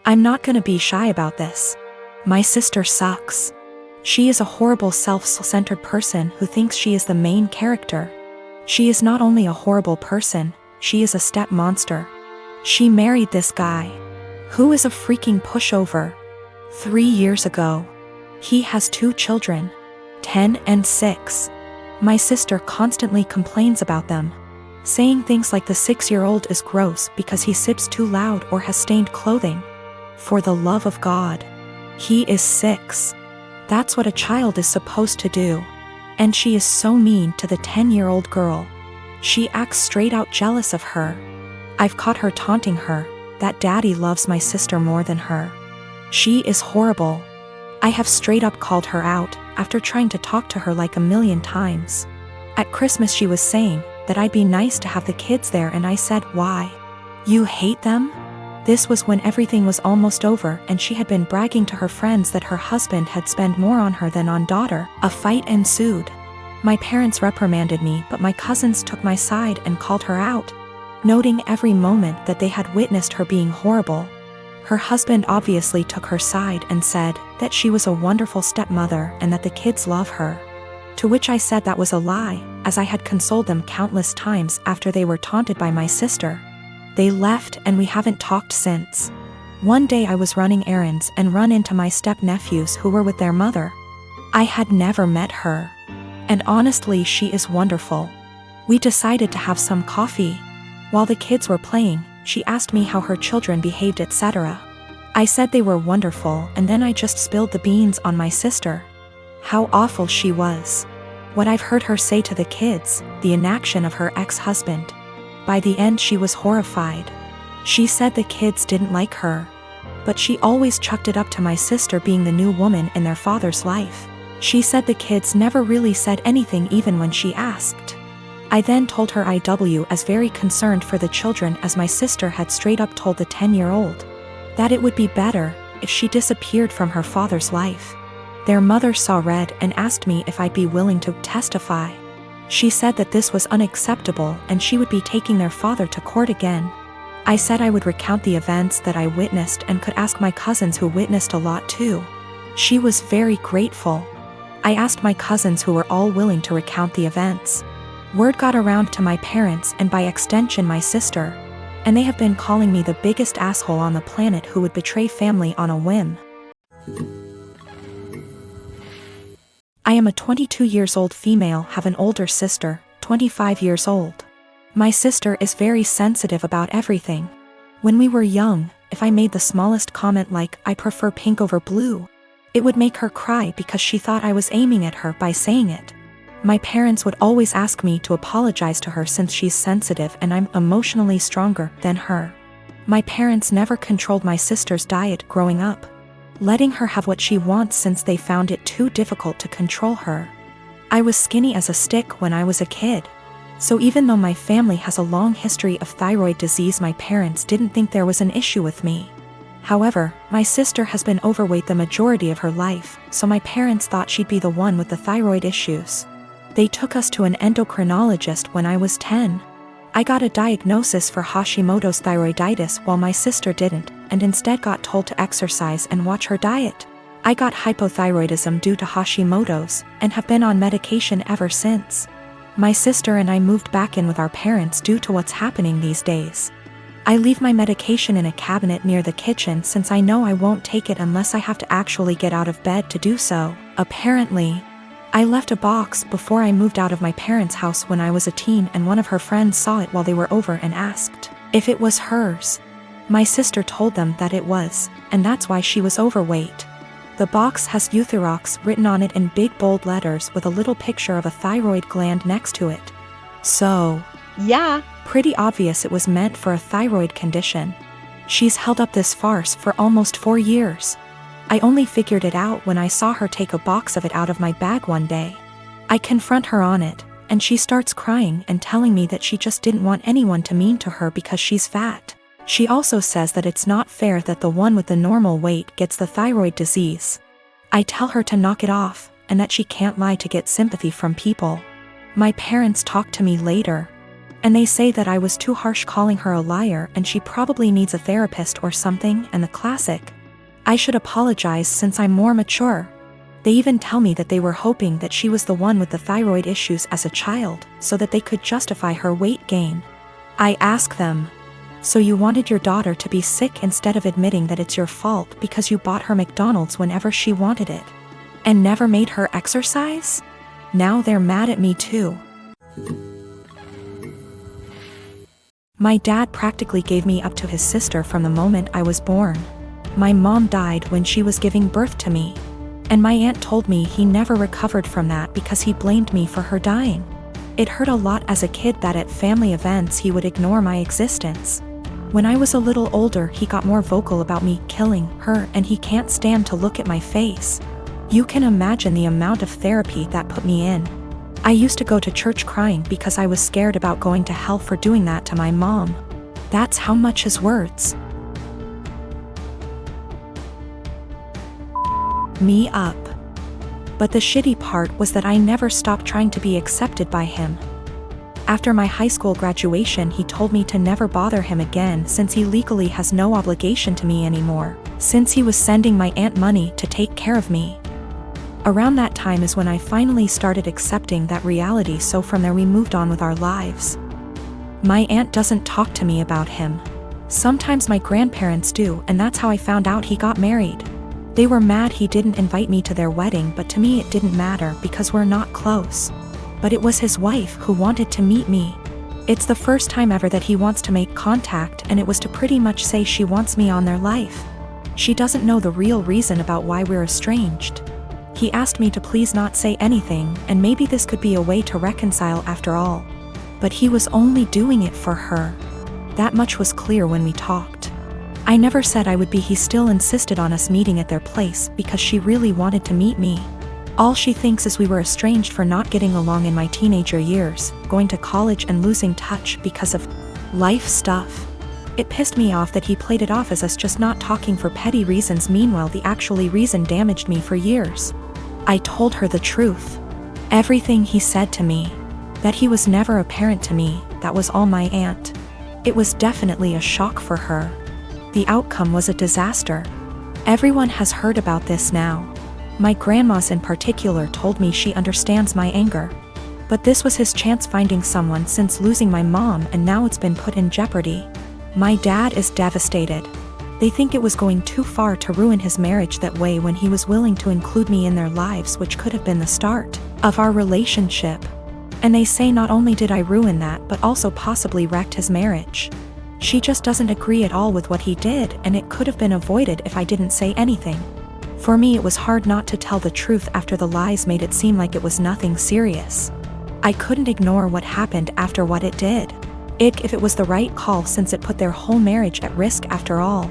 I'm not gonna be shy about this. My sister sucks. She is a horrible self-centered person who thinks she is the main character. She is not only a horrible person, she is a step monster. She married this guy, who is a freaking pushover. 3 years ago. He has 2 children, 10 and 6. My sister constantly complains about them, saying things like the 6-year-old is gross because he sips too loud or has stained clothing. For the love of God. He is 6. That's what a child is supposed to do. And she is so mean to the 10-year-old girl. She acts straight out jealous of her. I've caught her taunting her that daddy loves my sister more than her. She is horrible. I have straight up called her out after trying to talk to her like a million times. At Christmas she was saying that I'd be nice to have the kids there, and I said, why? You hate them? This was when everything was almost over and she had been bragging to her friends that her husband had spent more on her than on daughter. A fight ensued. My parents reprimanded me, but my cousins took my side and called her out, noting every moment that they had witnessed her being horrible. Her husband obviously took her side and said that she was a wonderful stepmother and that the kids love her. To which I said that was a lie, as I had consoled them countless times after they were taunted by my sister. They left and we haven't talked since. One day I was running errands and run into my step-nephews who were with their mother. I had never met her. And honestly, she is wonderful. We decided to have some coffee. While the kids were playing, she asked me how her children behaved, etc. I said they were wonderful, and then I just spilled the beans on my sister. How awful she was. What I've heard her say to the kids, the inaction of her ex-husband. By the end she was horrified. She said the kids didn't like her. But she always chucked it up to my sister being the new woman in their father's life. She said the kids never really said anything even when she asked. I then told her I was very concerned for the children, as my sister had straight up told the 10-year-old that it would be better if she disappeared from her father's life. Their mother saw red and asked me if I'd be willing to testify. She said that this was unacceptable and she would be taking their father to court again. I said I would recount the events that I witnessed and could ask my cousins who witnessed a lot too. She was very grateful. I asked my cousins who were all willing to recount the events. Word got around to my parents and by extension my sister, and they have been calling me the biggest asshole on the planet who would betray family on a whim. I am a 22 years old female, have an older sister, 25 years old. My sister is very sensitive about everything. When we were young, if I made the smallest comment like, I prefer pink over blue, it would make her cry because she thought I was aiming at her by saying it. My parents would always ask me to apologize to her since she's sensitive and I'm emotionally stronger than her. My parents never controlled my sister's diet growing up, letting her have what she wants since they found it too difficult to control her. I was skinny as a stick when I was a kid. So even though my family has a long history of thyroid disease, my parents didn't think there was an issue with me. However, my sister has been overweight the majority of her life, so my parents thought she'd be the one with the thyroid issues. They took us to an endocrinologist when I was 10. I got a diagnosis for Hashimoto's thyroiditis while my sister didn't, and instead got told to exercise and watch her diet. I got hypothyroidism due to Hashimoto's, and have been on medication ever since. My sister and I moved back in with our parents due to what's happening these days. I leave my medication in a cabinet near the kitchen since I know I won't take it unless I have to actually get out of bed to do so. Apparently, I left a box before I moved out of my parents' house when I was a teen, and one of her friends saw it while they were over and asked if it was hers. My sister told them that it was, and that's why she was overweight. The box has Euthyrox written on it in big bold letters with a little picture of a thyroid gland next to it. So, yeah, pretty obvious it was meant for a thyroid condition. She's held up this farce for almost 4 years. I only figured it out when I saw her take a box of it out of my bag one day. I confront her on it, and she starts crying and telling me that she just didn't want anyone to mean to her because she's fat. She also says that it's not fair that the one with the normal weight gets the thyroid disease. I tell her to knock it off, and that she can't lie to get sympathy from people. My parents talk to me later, And they say that I was too harsh calling her a liar and she probably needs a therapist or something, and the classic, I should apologize since I'm more mature. They even tell me that they were hoping that she was the one with the thyroid issues as a child, so that they could justify her weight gain. I ask them, so you wanted your daughter to be sick instead of admitting that it's your fault because you bought her McDonald's whenever she wanted it, and never made her exercise? Now they're mad at me too. My dad practically gave me up to his sister from the moment I was born. My mom died when she was giving birth to me. And my aunt told me he never recovered from that because he blamed me for her dying. It hurt a lot as a kid that at family events he would ignore my existence. When I was a little older, he got more vocal about me killing her, and he can't stand to look at my face. You can imagine the amount of therapy that put me in. I used to go to church crying because I was scared about going to hell for doing that to my mom. That's how much his words me up. But the shitty part was that I never stopped trying to be accepted by him. After my high school graduation, he told me to never bother him again since he legally has no obligation to me anymore, since he was sending my aunt money to take care of me. Around that time is when I finally started accepting that reality, so from there we moved on with our lives. My aunt doesn't talk to me about him. Sometimes my grandparents do, and that's how I found out he got married. They were mad he didn't invite me to their wedding, but to me it didn't matter because we're not close. But it was his wife who wanted to meet me. It's the first time ever that he wants to make contact, and it was to pretty much say she wants me on their life. She doesn't know the real reason about why we're estranged. He asked me to please not say anything, and maybe this could be a way to reconcile after all. But he was only doing it for her. That much was clear when we talked. I never said I would be. He still insisted on us meeting at their place because she really wanted to meet me. All she thinks is we were estranged for not getting along in my teenager years, going to college and losing touch because of life stuff. It pissed me off that he played it off as us just not talking for petty reasons. Meanwhile, the actual reason damaged me for years. I told her the truth. Everything he said to me. That he was never a parent to me, that was all my aunt. It was definitely a shock for her. The outcome was a disaster. Everyone has heard about this now. My grandmas in particular told me she understands my anger. But this was his chance finding someone since losing my mom, and now it's been put in jeopardy. My dad is devastated. They think it was going too far to ruin his marriage that way when he was willing to include me in their lives, which could have been the start of our relationship. And they say not only did I ruin that, but also possibly wrecked his marriage. She just doesn't agree at all with what he did, and it could have been avoided if I didn't say anything. For me, it was hard not to tell the truth after the lies made it seem like it was nothing serious. I couldn't ignore what happened after what it did. If it was the right call since it put their whole marriage at risk after all.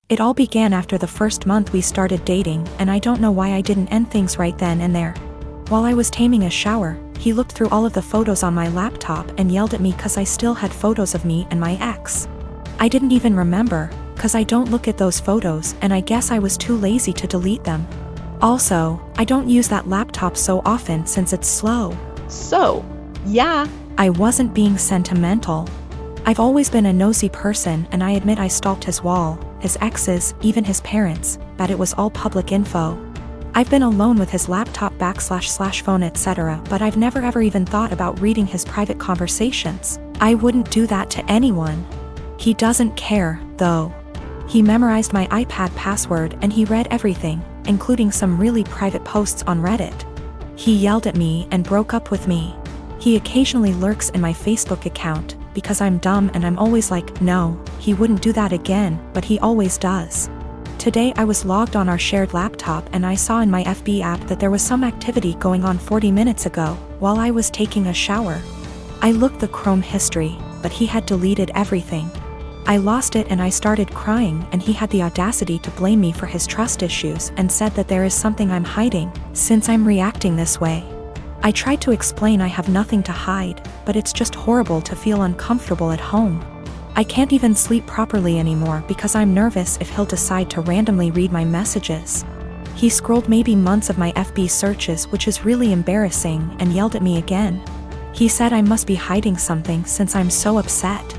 It all began after the first month we started dating, and I don't know why I didn't end things right then and there. While I was taming a shower, he looked through all of the photos on my laptop and yelled at me cause I still had photos of me and my ex. I didn't even remember, cause I don't look at those photos, and I guess I was too lazy to delete them. Also, I don't use that laptop so often since it's slow. So, yeah. I wasn't being sentimental. I've always been a nosy person, and I admit I stalked his wall, his exes, even his parents, but it was all public info. I've been alone with his laptop / phone etc., but I've never ever even thought about reading his private conversations. I wouldn't do that to anyone. He doesn't care, though. He memorized my iPad password and he read everything, including some really private posts on Reddit. He yelled at me and broke up with me. He occasionally lurks in my Facebook account, because I'm dumb and I'm always like, no, he wouldn't do that again, but he always does. Today I was logged on our shared laptop and I saw in my FB app that there was some activity going on 40 minutes ago, while I was taking a shower. I looked the Chrome history, but he had deleted everything. I lost it and I started crying, and he had the audacity to blame me for his trust issues and said that there is something I'm hiding, since I'm reacting this way. I tried to explain I have nothing to hide, but it's just horrible to feel uncomfortable at home. I can't even sleep properly anymore because I'm nervous if he'll decide to randomly read my messages. He scrolled maybe months of my FB searches, which is really embarrassing, and yelled at me again. He said I must be hiding something since I'm so upset.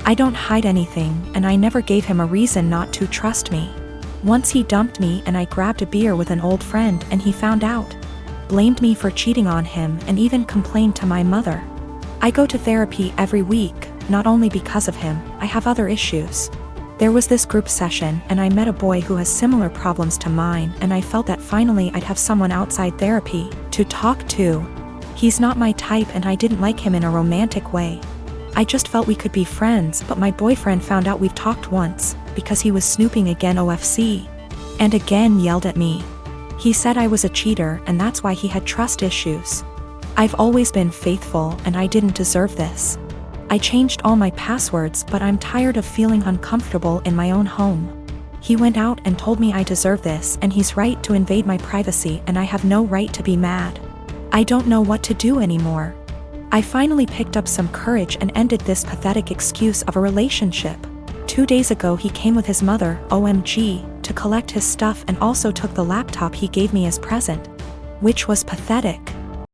I don't hide anything, and I never gave him a reason not to trust me. Once he dumped me and I grabbed a beer with an old friend and he found out. Blamed me for cheating on him and even complained to my mother. I go to therapy every week, not only because of him, I have other issues. There was this group session and I met a boy who has similar problems to mine, and I felt that finally I'd have someone outside therapy to talk to. He's not my type and I didn't like him in a romantic way. I just felt we could be friends, but my boyfriend found out we've talked once, because he was snooping again OFC. And again yelled at me. He said I was a cheater and that's why he had trust issues. I've always been faithful and I didn't deserve this. I changed all my passwords, but I'm tired of feeling uncomfortable in my own home. He went out and told me I deserve this, and he's right to invade my privacy, and I have no right to be mad. I don't know what to do anymore. I finally picked up some courage and ended this pathetic excuse of a relationship. 2 days ago he came with his mother, OMG, to collect his stuff and also took the laptop he gave me as present. Which was pathetic.